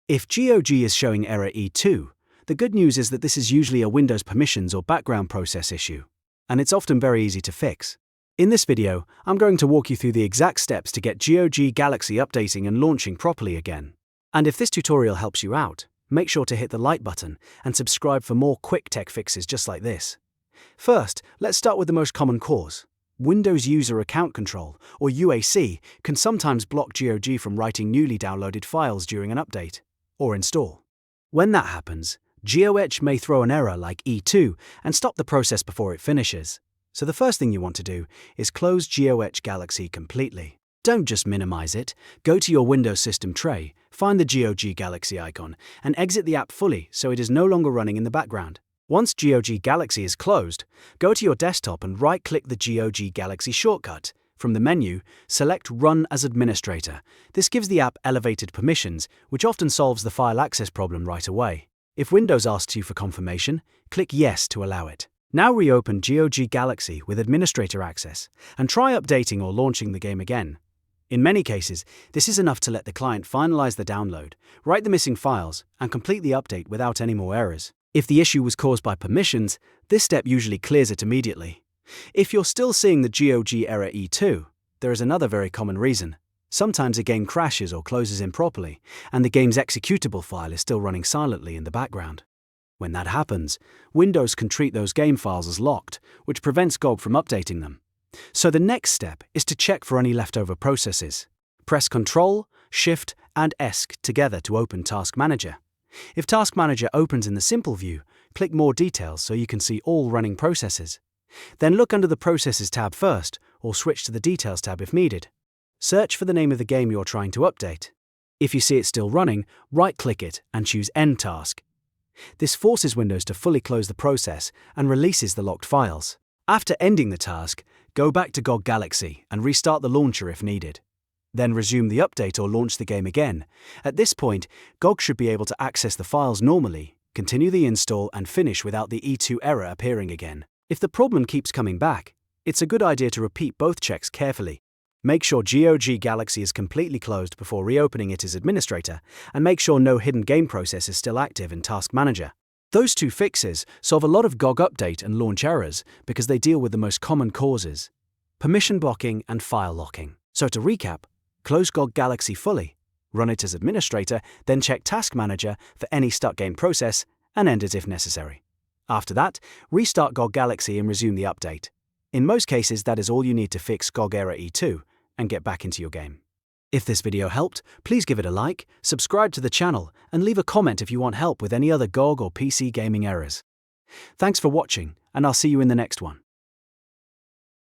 If GOG is showing error E2, the good news is that this is usually a Windows permissions or background process issue, and it's often very easy to fix. In this video, I'm going to walk you through the exact steps to get GOG Galaxy updating and launching properly again. And if this tutorial helps you out, make sure to hit the like button and subscribe for more quick tech fixes just like this. First, let's start with the most common cause. Windows User Account Control, or UAC, can sometimes block GOG from writing newly downloaded files during an update or install. When that happens, GOG may throw an error like E2 and stop the process before it finishes. So the first thing you want to do is close GOG Galaxy completely. Don't just minimize it, go to your Windows system tray, find the GOG Galaxy icon, and exit the app fully so it is no longer running in the background. Once GOG Galaxy is closed, go to your desktop and right-click the GOG Galaxy shortcut. From the menu, select Run as Administrator. This gives the app elevated permissions, which often solves the file access problem right away. If Windows asks you for confirmation, click Yes to allow it. Now reopen GOG Galaxy with administrator access, and try updating or launching the game again. In many cases, this is enough to let the client finalize the download, write the missing files, and complete the update without any more errors. If the issue was caused by permissions, this step usually clears it immediately. If you're still seeing the GOG error E2, there is another very common reason. Sometimes a game crashes or closes improperly, and the game's executable file is still running silently in the background. When that happens, Windows can treat those game files as locked, which prevents GOG from updating them. So the next step is to check for any leftover processes. Press Ctrl, Shift, and ESC together to open Task Manager. If Task Manager opens in the simple view, click More Details so you can see all running processes. Then look under the Processes tab first, or switch to the Details tab if needed. Search for the name of the game you're trying to update. If you see it still running, right-click it and choose End Task. This forces Windows to fully close the process and releases the locked files. After ending the task, go back to GOG Galaxy and restart the launcher if needed. Then resume the update or launch the game again. At this point, GOG should be able to access the files normally, continue the install, and finish without the E2 error appearing again. If the problem keeps coming back, it's a good idea to repeat both checks carefully. Make sure GOG Galaxy is completely closed before reopening it as administrator, and make sure no hidden game process is still active in Task Manager. Those two fixes solve a lot of GOG update and launch errors because they deal with the most common causes: permission blocking and file locking. So to recap, close GOG Galaxy fully, run it as administrator, then check Task Manager for any stuck game process, and end it if necessary. After that, restart GOG Galaxy and resume the update. In most cases, that is all you need to fix GOG error E2 and get back into your game. If this video helped, please give it a like, subscribe to the channel, and leave a comment if you want help with any other GOG or PC gaming errors. Thanks for watching, and I'll see you in the next one.